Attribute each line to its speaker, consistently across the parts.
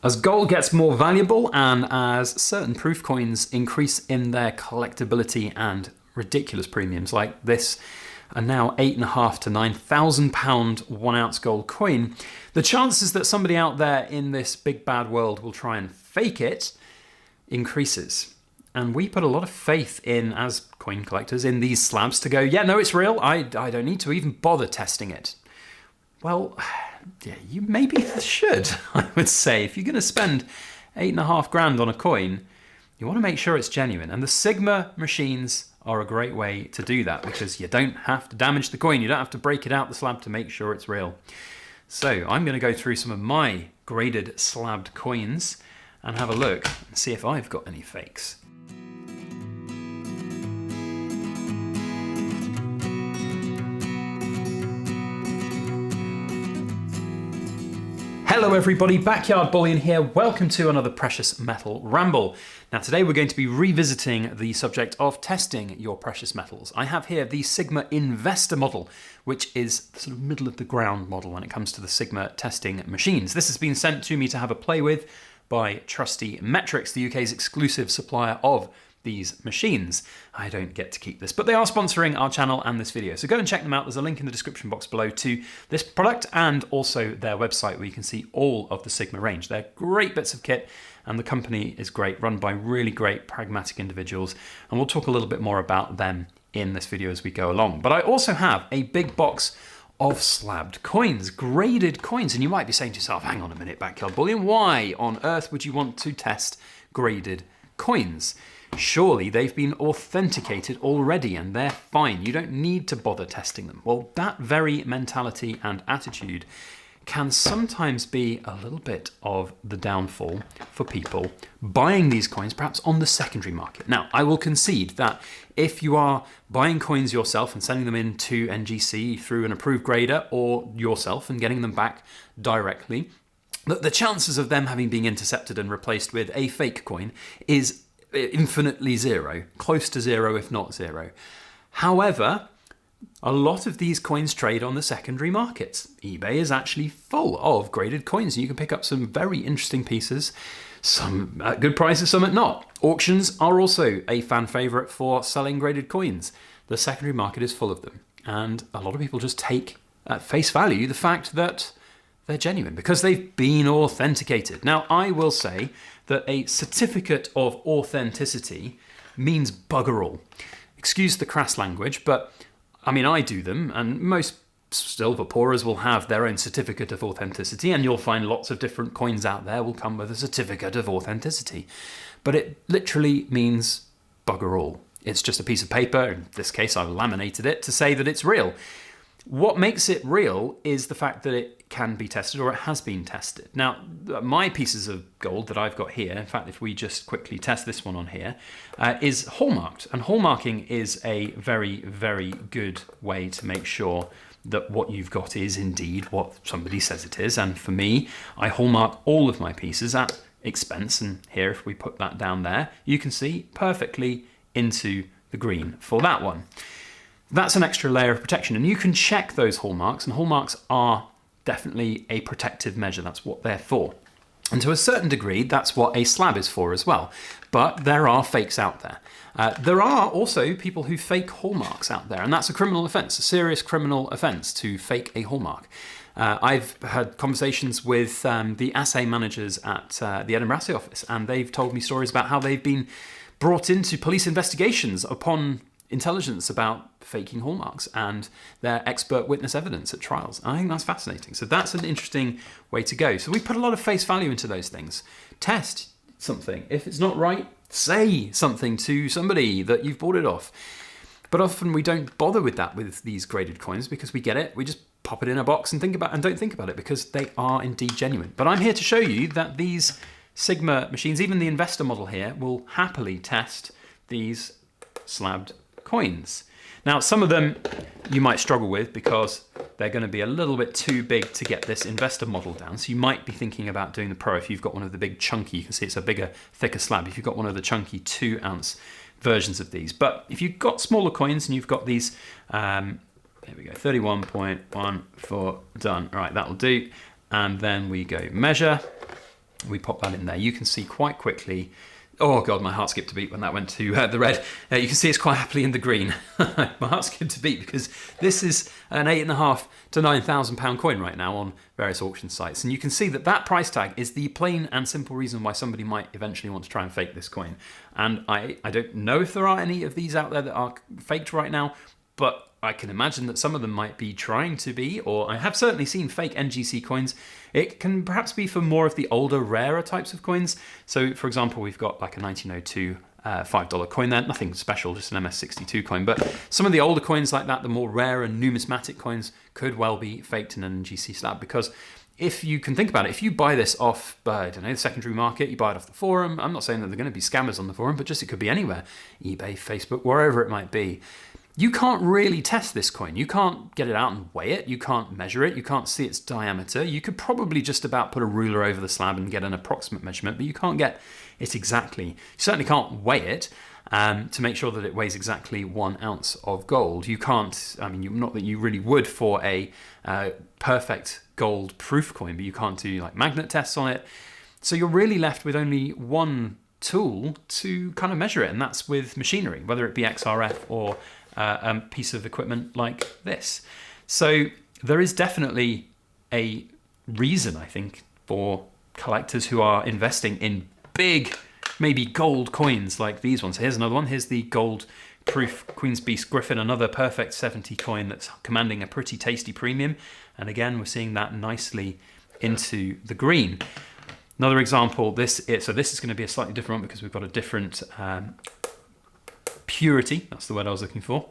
Speaker 1: As gold gets more valuable and as certain proof coins increase in their collectability and ridiculous premiums like this, a now £8,500 to £9,000 1 ounce gold coin, the chances that somebody out there in this big bad world will try and fake it increases. And we put a lot of faith in, as coin collectors, in these slabs to go, yeah, no, it's real. I don't need to even bother testing it. Well, yeah, you maybe should, I would say. If you're going to spend £8,500 on a coin, you want to make sure it's genuine. And the Sigma machines are a great way to do that because you don't have to damage the coin. You don't have to break it out the slab to make sure it's real. So I'm going to go through some of my graded slabbed coins and have a look and see if I've got any fakes. Hello everybody, Backyard Bullion here. Welcome to another precious metal ramble. Now today we're going to be revisiting the subject of testing your precious metals. I have here the Sigma Investor model, which is the sort of middle of the ground model when it comes to the Sigma testing machines. This has been sent to me to have a play with by Trusty Metrix, the UK's exclusive supplier of these machines. I don't get to keep this, but they are sponsoring our channel and this video. So go and check them out. There's a link in the description box below to this product and also their website where you can see all of the Sigma range. They're great bits of kit and the company is great, run by really great pragmatic individuals. And we'll talk a little bit more about them in this video as we go along. But I also have a big box of slabbed coins, graded coins. And you might be saying to yourself, hang on a minute, Backyard Bullion, why on earth would you want to test graded coins? Surely they've been authenticated already and they're fine. You don't need to bother testing them. Well, that very mentality and attitude can sometimes be a little bit of the downfall for people buying these coins, perhaps on the secondary market. Now, I will concede that if you are buying coins yourself and sending them into NGC through an approved grader or yourself and getting them back directly, the chances of them having been intercepted and replaced with a fake coin is infinitely zero, close to zero if not zero. However, a lot of these coins trade on the secondary markets. eBay is actually full of graded coins. You can pick up some very interesting pieces, some at good prices, some at not. Auctions are also a fan favorite for selling graded coins. The secondary market is full of them. And a lot of people just take at face value the fact that they're genuine because they've been authenticated. Now, I will say that a certificate of authenticity means bugger all. Excuse the crass language, but I mean, I do them, and most silver pourers will have their own certificate of authenticity, and you'll find lots of different coins out there will come with a certificate of authenticity. But it literally means bugger all. It's just a piece of paper, in this case I've laminated it, to say that it's real. What makes it real is the fact that it can be tested, or it has been tested. Now, my pieces of gold that I've got here, in fact, if we just quickly test this one on here, is hallmarked. And hallmarking is a very, very good way to make sure that what you've got is indeed what somebody says it is. And for me, I hallmark all of my pieces at expense. And here, if we put that down there, you can see perfectly into the green for that one. That's an extra layer of protection, and you can check those hallmarks, and hallmarks are definitely a protective measure. That's what they're for. And to a certain degree, that's what a slab is for as well. But there are fakes out there. There are also people who fake hallmarks out there, and that's a criminal offence, a serious criminal offence to fake a hallmark. I've had conversations with the assay managers at the Edinburgh Assay Office, and they've told me stories about how they've been brought into police investigations upon intelligence about faking hallmarks and their expert witness evidence at trials. I think that's fascinating. So that's an interesting way to go. So we put a lot of face value into those things. Test something. If it's not right, say something to somebody that you've bought it off. But often we don't bother with that with these graded coins because we get it, we just pop it in a box and don't think about it because they are indeed genuine. But I'm here to show you that these Sigma machines, even the investor model here, will happily test these slabbed coins. Now, some of them you might struggle with because they're going to be a little bit too big to get this investor model down. So you might be thinking about doing the Pro if you've got one of the big chunky, you can see it's a bigger, thicker slab, if you've got one of the chunky 2 ounce versions of these. But if you've got smaller coins and you've got these, there we go, 31.14 done. All right, that'll do. And then we go measure. We pop that in there. You can see quite quickly. Oh God, my heart skipped a beat when that went to the red. You can see it's quite happily in the green. My heart skipped a beat because this is an £8,500 to £9,000 coin right now on various auction sites. And you can see that that price tag is the plain and simple reason why somebody might eventually want to try and fake this coin. And I don't know if there are any of these out there that are faked right now, but I can imagine that some of them might be trying to be, or I have certainly seen fake NGC coins. It can perhaps be for more of the older, rarer types of coins. So for example, we've got like a 1902 $5 coin there, nothing special, just an MS62 coin. But some of the older coins like that, the more rare and numismatic coins, could well be faked in an NGC slab, because if you can think about it, if you buy this off, I don't know, the secondary market, you buy it off the forum. I'm not saying that there are going to be scammers on the forum, but just it could be anywhere, eBay, Facebook, wherever it might be. You can't really test this coin. You can't get it out and weigh it. You can't measure it. You can't see its diameter. You could probably just about put a ruler over the slab and get an approximate measurement, but you can't get it exactly. You certainly can't weigh it to make sure that it weighs exactly 1 ounce of gold. You can't, I mean, not that you really would for a perfect gold proof coin, but you can't do like magnet tests on it. So you're really left with only one tool to kind of measure it, and that's with machinery, whether it be XRF or a piece of equipment like this. So there is definitely a reason, I think, for collectors who are investing in big, maybe gold coins like these ones. Here's another one. Here's the gold proof Queen's Beast Griffin, another perfect 70 coin that's commanding a pretty tasty premium. And again, we're seeing that nicely into the green. Another example, this is going to be a slightly different one because we've got a different purity, that's the word I was looking for.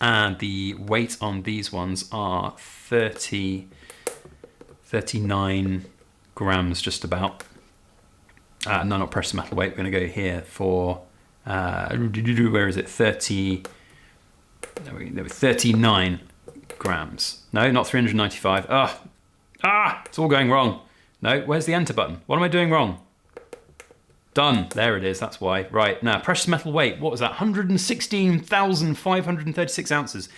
Speaker 1: And the weight on these ones are 39 grams just about. No, not precious metal weight. We're going to go here for, where is it? 39 grams. No, not 395. It's all going wrong. No, where's the enter button? What am I doing wrong? Done. There it is. That's why. Right. Now, precious metal weight. What was that? 116,536 ounces.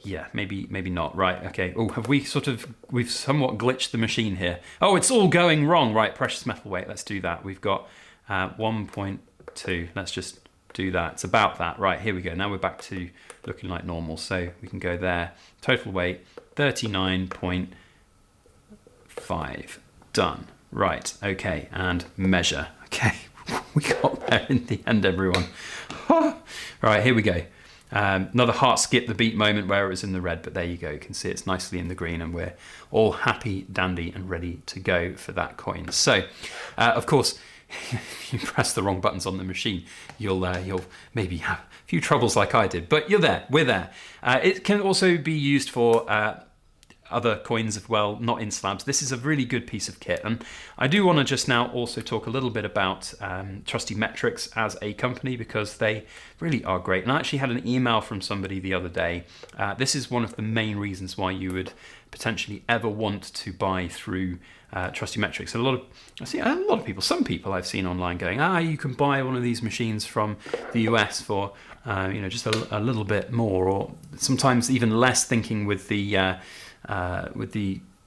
Speaker 1: Yeah, maybe not. Right. Okay. Oh, we've somewhat glitched the machine here. Oh, it's all going wrong. Right. Precious metal weight. Let's do that. We've got 1.2. Let's just do that. It's about that. Right. Here we go. Now we're back to looking like normal. So we can go there. Total weight, 39.5. Done. Right. Okay. And measure. Okay. We got there in the end, everyone. Right, here we go. Another heart skip the beat moment where it was in the red, but there you go. You can see it's nicely in the green, and we're all happy, dandy, and ready to go for that coin. So, of course, if you press the wrong buttons on the machine, you'll maybe have a few troubles like I did, but you're there. We're there. It can also be used for other coins as well, not in slabs. This is a really good piece of kit, and I do want to just now also talk a little bit about Trusty Metrix as a company, because they really are great. And I actually had an email from somebody the other day. This is one of the main reasons why you would potentially ever want to buy through Trusty Metrix. Some people I've seen online going, you can buy one of these machines from the US for just a little bit more, or sometimes even less, thinking with the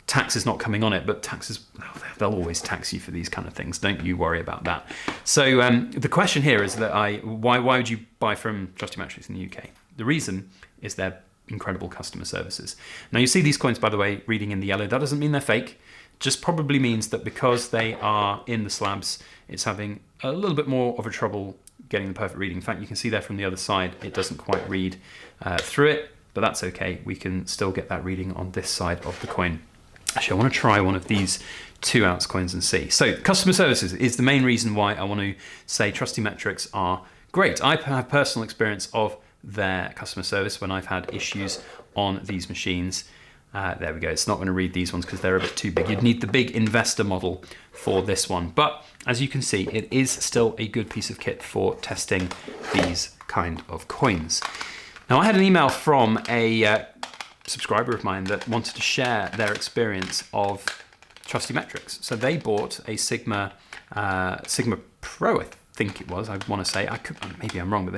Speaker 1: taxes not coming on it, but taxes, they'll always tax you for these kind of things. Don't you worry about that. So the question here is that why would you buy from Trusty Metrix in the UK? The reason is their incredible customer services. Now you see these coins, by the way, reading in the yellow. That doesn't mean they're fake. Just probably means that because they are in the slabs, it's having a little bit more of a trouble getting the perfect reading. In fact, you can see there from the other side, it doesn't quite read through it. But that's okay, we can still get that reading on this side of the coin. Actually, I want to try one of these 2 ounce coins and see. So customer services is the main reason why I want to say Trusty Metrix are great. I have personal experience of their customer service when I've had issues on these machines. There we go, it's not going to read these ones because they're a bit too big. You'd need the big investor model for this one. But as you can see, it is still a good piece of kit for testing these kind of coins. Now, I had an email from a subscriber of mine that wanted to share their experience of Trusty Metrix. So they bought a Sigma Pro, I think it was. I want to say, maybe I'm wrong, but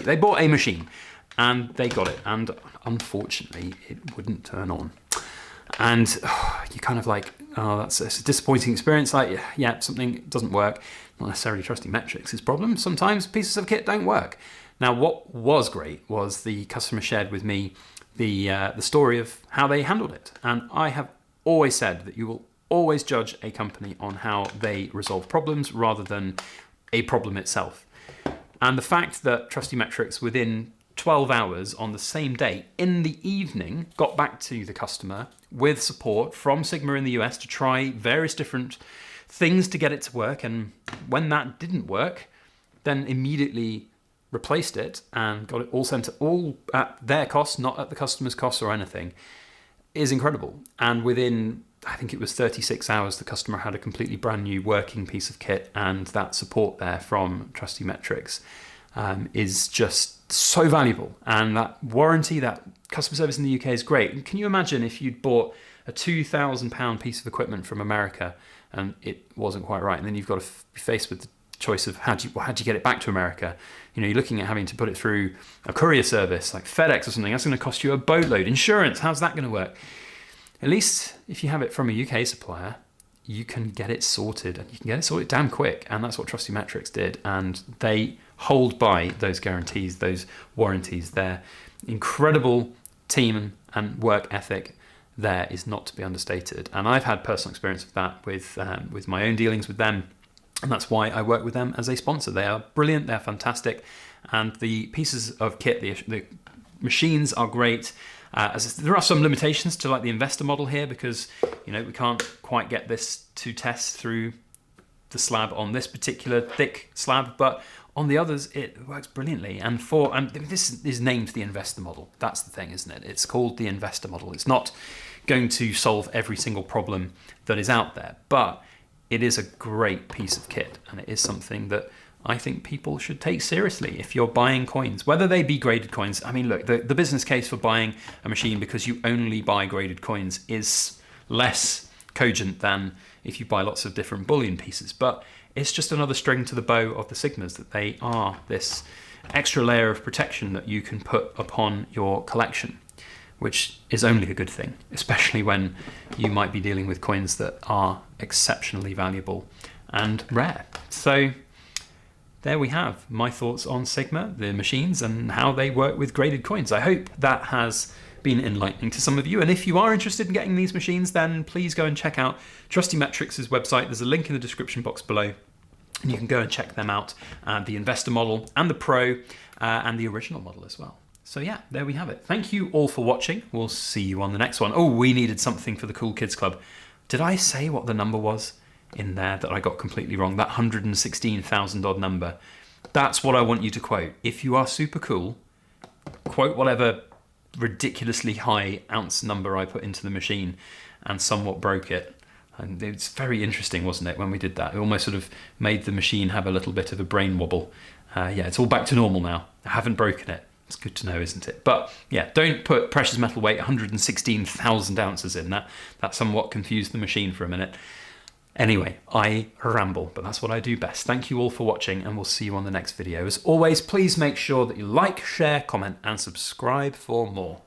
Speaker 1: they bought a machine, and they got it, and unfortunately, it wouldn't turn on. And you kind of like, oh, it's a disappointing experience. Like, yeah, something doesn't work. Not necessarily Trusty Metrix' problem. Sometimes pieces of kit don't work. Now, what was great was the customer shared with me the story of how they handled it. And I have always said that you will always judge a company on how they resolve problems rather than a problem itself. And the fact that Trusty Metrix, within 12 hours on the same day in the evening, got back to the customer with support from Sigma in the US to try various different things to get it to work. And when that didn't work, then immediately replaced it and got it all sent all at their cost, not at the customer's cost or anything, is incredible. And within, I think it was 36 hours, the customer had a completely brand new working piece of kit, and that support there from Trusty Metrix is just so valuable. And that warranty, that customer service in the UK is great. Can you imagine if you'd bought a £2,000 piece of equipment from America and it wasn't quite right, and then you've got to be faced with the choice of how do you get it back to America? You know, you're looking at having to put it through a courier service like FedEx or something. That's going to cost you a boatload. Insurance, how's that going to work? At least if you have it from a UK supplier, you can get it sorted, and you can get it sorted damn quick. And that's what Trusty Metrix did. And they hold by those guarantees, those warranties. Their incredible team and work ethic there is not to be understated. And I've had personal experience of that with my own dealings with them. And that's why I work with them as a sponsor. They are brilliant, they're fantastic, and the pieces of kit, the machines are great. There are some limitations to like the investor model here because, you know, we can't quite get this to test through the slab on this particular thick slab, but on the others it works brilliantly. And this is named the investor model. That's the thing, isn't it? It's called the investor model. It's not going to solve every single problem that is out there, but it is a great piece of kit, and it is something that I think people should take seriously if you're buying coins, whether they be graded coins. I mean, look, the business case for buying a machine because you only buy graded coins is less cogent than if you buy lots of different bullion pieces, but it's just another string to the bow of the Sigmas, that they are this extra layer of protection that you can put upon your collection, which is only a good thing, especially when you might be dealing with coins that are exceptionally valuable and rare. So there we have my thoughts on Sigma, the machines, and how they work with graded coins. I hope that has been enlightening to some of you. And if you are interested in getting these machines, then please go and check out Trusty Metrix' website. There's a link in the description box below, and you can go and check them out, the investor model and the pro and the original model as well. So yeah, there we have it. Thank you all for watching. We'll see you on the next one. Oh, we needed something for the Cool Kids Club. Did I say what the number was in there that I got completely wrong? That 116,000 odd number. That's what I want you to quote. If you are super cool, quote whatever ridiculously high ounce number I put into the machine and somewhat broke it. And it's very interesting, wasn't it, when we did that? It almost sort of made the machine have a little bit of a brain wobble. Yeah, it's all back to normal now. I haven't broken it. It's good to know, isn't it? But yeah, don't put precious metal weight 116,000 ounces in that. That somewhat confused the machine for a minute. Anyway, I ramble, but that's what I do best. Thank you all for watching, and we'll see you on the next video. As always, please make sure that you like, share, comment, and subscribe for more.